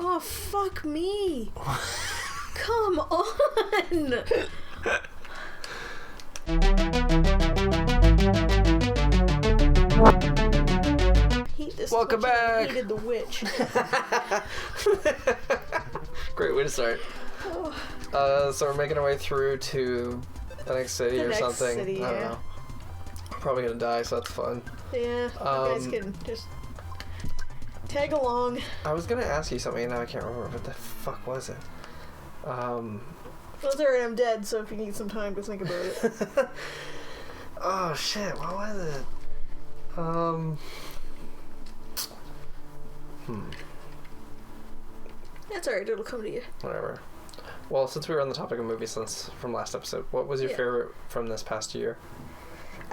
Oh, fuck me. Come on. Hate this. Welcome back. I hated the witch. Great way to start. So we're making our way through to the next city The or next something. city, I don't yeah. know. I'm probably gonna die, so that's fun. Yeah, you guys can just tag along. I was gonna ask you something, and now I can't remember. What the fuck was it? Well, it's alright, I'm dead, so if you need some time to think about it. Oh shit! What was it? That's alright, it'll come to you. Whatever. Well, since we were on the topic of movies from last episode, what was your favorite from this past year?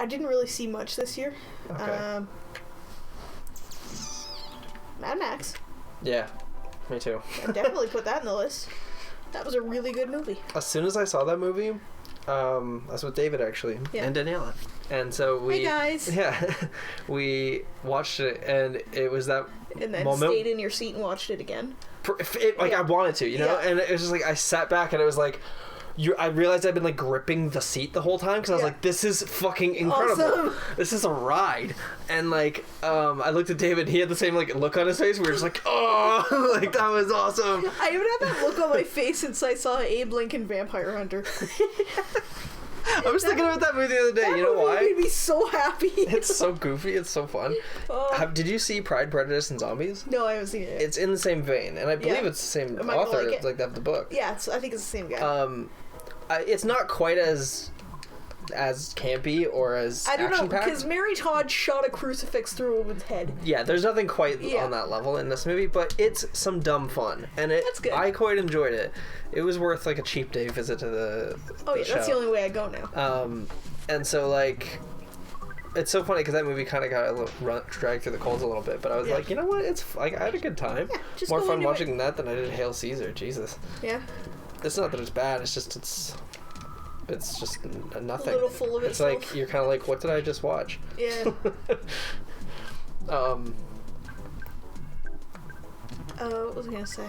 I didn't really see much this year. Okay. Mad Max. Yeah, me too. I definitely put that in the list. That was a really good movie. As soon as I saw that movie, I was with David actually, and Daniela, and so we. Hey guys. Yeah, we watched it, and it was that And then moment. stayed in your seat and watched it again. I wanted to, you know, and it was just like I sat back and it was like, I realized I'd been like gripping the seat the whole time because I was like, this is fucking incredible. Awesome. This is a ride. And like, I looked at David, he had the same like look on his face. We were just like, oh, like that was awesome. I haven't had that look on my face since I saw Abe Lincoln Vampire Hunter. I was thinking about that movie the other day. You know why? That made me so happy. It's so goofy. It's so fun. Did you see Pride, Prejudice, and Zombies? No, I haven't seen it. It's in the same vein, and I believe it's the same author. Like it's like the book. Yeah, I think it's the same guy. It's not quite as campy or as I don't know, action-packed. because Mary Todd shot a crucifix through a woman's head. Yeah, there's nothing quite on that level in this movie, but it's some dumb fun, and That's good. I quite enjoyed it. It was worth like a cheap day visit to the show. That's the only way I go now. And so like, it's so funny because that movie kind of got a little dragged through the coals a little bit, but I was like, you know what? It's like I had a good time. Yeah, just more go fun into watching that than I did Hail Caesar. Jesus. Yeah. It's not that it's bad. It's just it's just nothing. A little full of it's itself. like you're kind of like, what did I just watch? Yeah. What was I gonna say?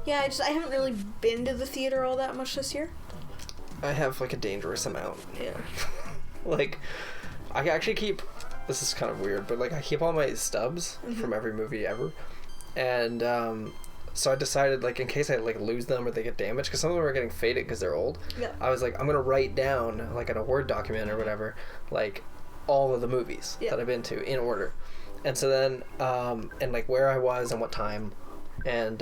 Yeah, I haven't really been to the theater all that much this year. I have like a dangerous amount. Yeah. Like, I actually keep. This is kind of weird, but like I keep all my stubs from every movie ever, and so I decided, like, in case I like lose them or they get damaged, because some of them are getting faded because they're old. Yeah. I was like, I'm gonna write down, like in a Word document or whatever, like all of the movies that I've been to in order, and so then and like where I was and what time, and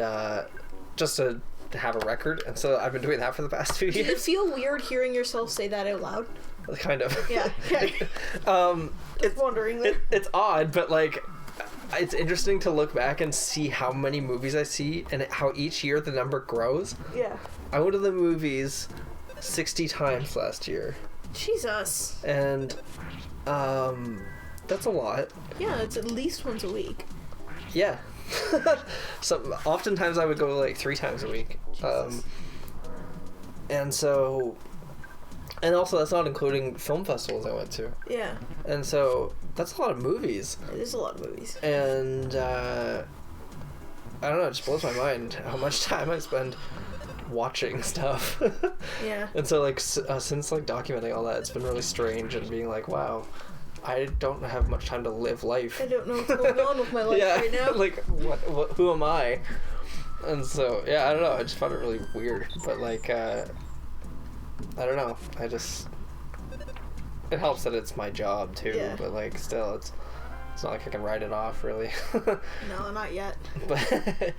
just to have a record. And so I've been doing that for the past 2 years. Did it feel weird hearing yourself say that out loud? Kind of. Yeah. Okay. Just wondering. It's odd, but like, it's interesting to look back and see how many movies I see and how each year the number grows. Yeah. I went to the movies 60 times last year. Jesus. And that's a lot. Yeah, it's at least once a week. Yeah. So oftentimes I would go like 3 times a week. And so, and also that's not including film festivals I went to. Yeah. And so that's a lot of movies. It is a lot of movies. And I don't know, it just blows my mind how much time I spend watching stuff. Yeah. And so like since like documenting all that, it's been really strange and being like, wow, I don't have much time to live life. I don't know what's going on with my life right now. Like what who am I? And so yeah, I don't know, I just found it really weird, but like I don't know, it helps that it's my job too, but like still it's not like I can write it off really. No, not yet. But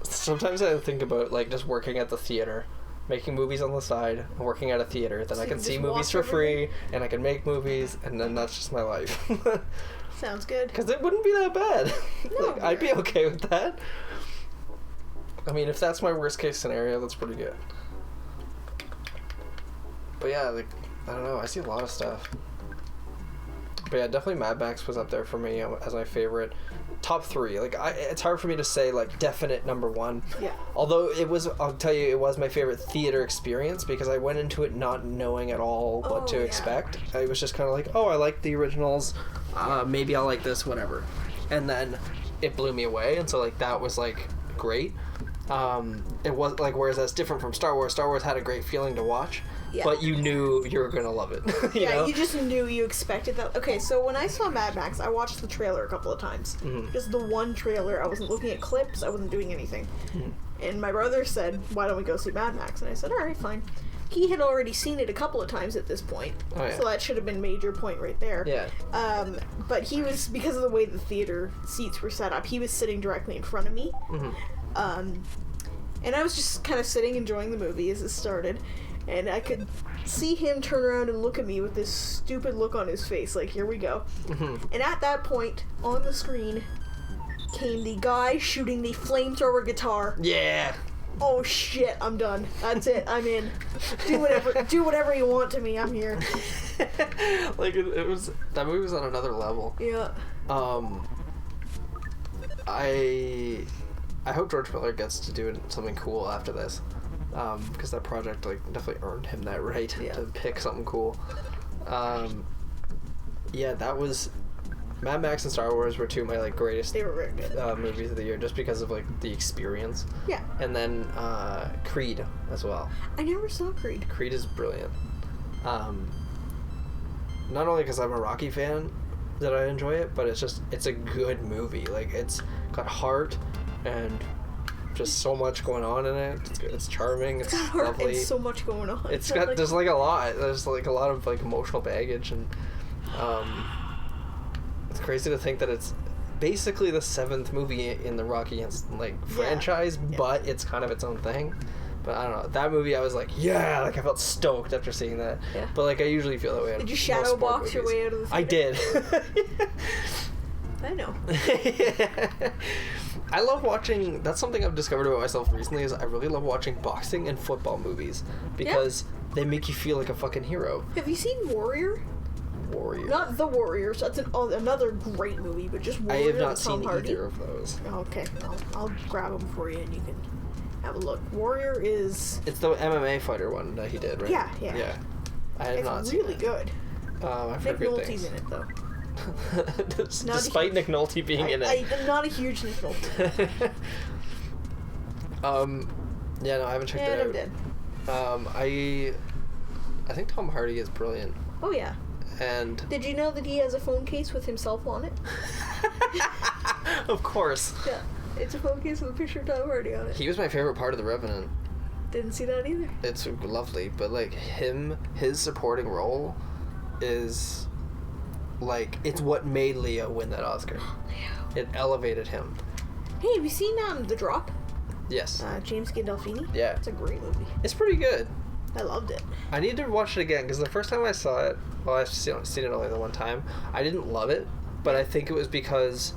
sometimes I think about like just working at the theater, making movies on the side, and working at a theater, then so I can see movies for free, and I can make movies, and then that's just my life. Sounds good. Because it wouldn't be that bad. No, like, I'd be okay with that. I mean, if that's my worst case scenario, that's pretty good. But yeah, like, I don't know, I see a lot of stuff. But yeah, definitely Mad Max was up there for me as my favorite. Top 3. Like, it's hard for me to say, like, definite number 1. Yeah. Although I'll tell you, it was my favorite theater experience because I went into it not knowing at all what to expect. I was just kind of like, oh, I like the originals. Maybe I'll like this, whatever. And then it blew me away. And so, like, that was, like, great. It was like, whereas that's different from Star Wars. Star Wars had a great feeling to watch, but you knew you were gonna love it. you know? You just knew, you expected that. Okay, so when I saw Mad Max, I watched the trailer a couple of times. Just the one trailer. I wasn't looking at clips. I wasn't doing anything. And my brother said, "Why don't we go see Mad Max?" And I said, "All right, fine." He had already seen it a couple of times at this point, so that should have been major point right there. Yeah. But he was, because of the way the theater seats were set up, he was sitting directly in front of me. And I was just kind of sitting enjoying the movie as it started, and I could see him turn around and look at me with this stupid look on his face, like, here we go. And at that point, on the screen, came the guy shooting the flamethrower guitar. Yeah. Oh shit, I'm done. That's it. I'm in. Do whatever you want to me. I'm here. Like it was, that movie was on another level. Yeah. I hope George Miller gets to do something cool after this, because that project like definitely earned him that right to pick something cool. Yeah, that was. Mad Max and Star Wars were two of my like greatest They were very good. movies of the year, just because of like the experience. Yeah. And then Creed as well. I never saw Creed. Creed is brilliant. Not only because I'm a Rocky fan that I enjoy it, but it's a good movie. Like, it's got heart and just so much going on in it. It's charming. It's lovely. And so much going on. It's got there's like a lot. There's like a lot of like emotional baggage, and it's crazy to think that it's basically the 7th movie in the Rocky franchise, but it's kind of its own thing. But I don't know. That movie, I was like, yeah, like I felt stoked after seeing that. Yeah. But like I usually feel that way. Did you shadow box your way out of the theater? I did. I know. I love watching. That's something I've discovered about myself recently. Is I really love watching boxing and football movies because they make you feel like a fucking hero. Have you seen Warrior? Warrior. Not The Warriors. That's another great movie, but just Warrior. I have not Tom seen Hardy. either of those. Okay, I'll grab them for you, and you can have a look. Warrior is. It's the MMA fighter one that he did, right? Yeah. I have not seen it. It's really good. I've Nick heard good Nolte's things. in it though. Despite Nick Nolte being in it. I'm not a huge Nick Nolte. Yeah, no, I haven't checked it out. Did. I think Tom Hardy is brilliant. Oh yeah. And did you know that he has a phone case with himself on it? Of course. Yeah, it's a phone case with a picture of Tom Hardy on it. He was my favorite part of The Revenant. Didn't see that either. It's lovely, but like his supporting role is like it's what made Leo win that Oscar. It elevated him. Hey, have you seen The Drop? Yes. James Gandolfini? Yeah. It's a great movie. It's pretty good. I loved it. I need to watch it again because the first time I saw it, well, I've seen it only the one time. I didn't love it, but I think it was because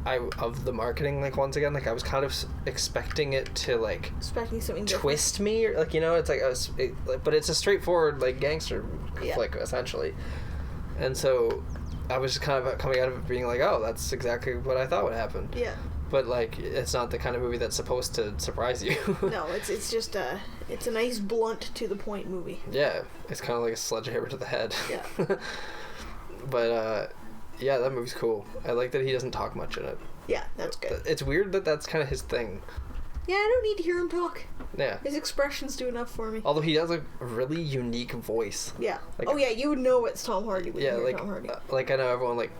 of the marketing. Like once again, like I was kind of expecting it to like expecting something twist different. me, or like it's like but it's a straightforward like gangster flick essentially, and so I was just kind of coming out of it being like, oh, that's exactly what I thought would happen. Yeah. But like, it's not the kind of movie that's supposed to surprise you. No, it's just it's a nice blunt to the point movie. Yeah, it's kind of like a sledgehammer to the head. Yeah. But yeah, that movie's cool. I like that he doesn't talk much in it. Yeah, that's good. It's weird that that's kind of his thing. Yeah, I don't need to hear him talk. Yeah. His expressions do enough for me. Although he has a really unique voice. Yeah. Like, oh yeah, you would know it's Tom Hardy when you hear like, Tom Hardy. Like I know everyone like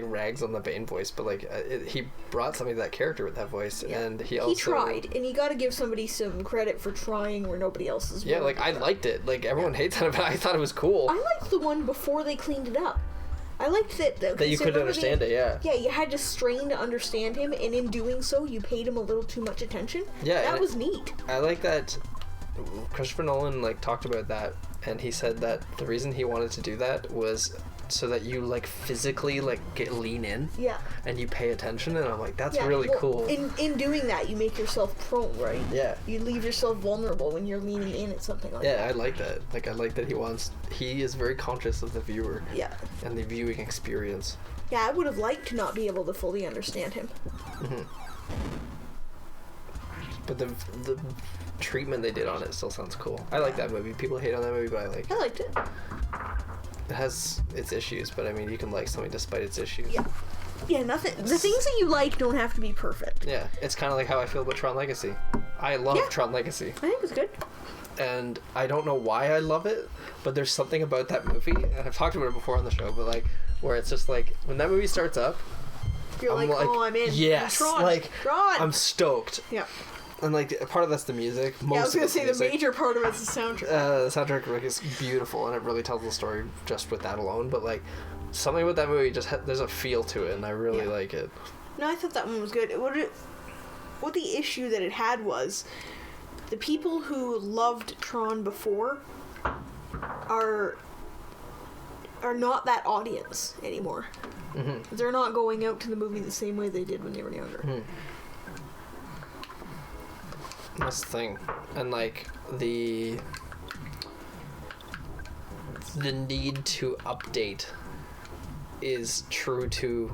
rags on the Bane voice, but like he brought something to that character with that voice, and he tried, and you got to give somebody some credit for trying where nobody else is. Yeah, like I liked it. Like everyone hates on it, but I thought it was cool. I liked the one before they cleaned it up. I liked that you couldn't understand it, yeah. Yeah, you had to strain to understand him, and in doing so, you paid him a little too much attention. Yeah, that was neat. I like that Christopher Nolan like talked about that, and he said that the reason he wanted to do that was so that you like physically like lean in. Yeah. And you pay attention, and I'm like, that's really cool. In doing that, you make yourself prone, right? Yeah. You leave yourself vulnerable when you're leaning in at something like that. Yeah, I like that. Like I like that he is very conscious of the viewer. Yeah. And the viewing experience. Yeah, I would have liked to not be able to fully understand him. Mm-hmm. But the treatment they did on it still sounds cool. I like that movie. People hate on that movie, but I liked it. It has its issues, but I mean, you can like something despite its issues. Yeah. Yeah, nothing. The things that you like don't have to be perfect. Yeah, it's kind of like how I feel about Tron Legacy. I love Tron Legacy. I think it's good. And I don't know why I love it, but there's something about that movie, and I've talked about it before on the show, but like, where it's just like, when that movie starts up, You're like, oh, I'm in. Yes, Tron. like, Tron. I'm stoked. Yeah. And like, part of that's the music. Yeah, I was gonna say the major part of it's the soundtrack. The soundtrack like, is beautiful, and it really tells the story just with that alone, but like, something about that movie just there's a feel to it, and I really like it. No, I thought that one was good. What the issue that it had was the people who loved Tron before are not that audience anymore. Mm-hmm. They're not going out to the movie the same way they did when they were younger. Mm-hmm. That's the thing, and like the need to update is true to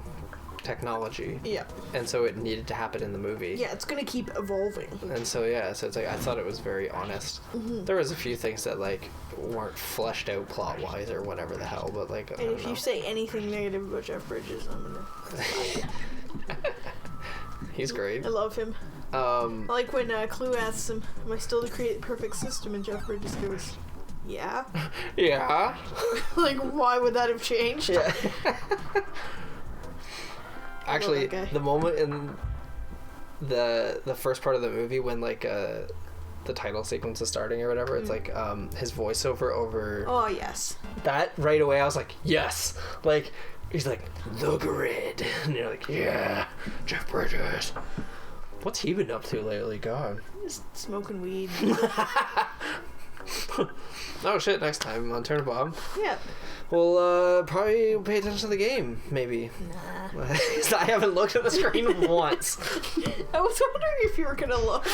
technology. Yeah. And so it needed to happen in the movie. Yeah, it's gonna keep evolving. And so so it's like, I thought it was very honest. Mm-hmm. There was a few things that like weren't fleshed out plot wise or whatever the hell, but like, and if you say anything negative about Jeff Bridges, I'm gonna he's great. I love him. I like when Clue asks him, am I still to create the perfect system, and Jeff Bridges goes, yeah. Yeah. Like, why would that have changed? Yeah. Actually, the moment in the first part of the movie when like the title sequence is starting or whatever, it's like his voiceover over. Oh yes. That right away, I was like, yes. Like he's like the grid, and you're like, yeah, Jeff Bridges. What's he been up to lately? God. Just smoking weed. Oh shit! Next time on TurnipBomb. Yeah. We'll probably pay attention to the game, maybe. Nah. I haven't looked at the screen once. I was wondering if you were gonna look.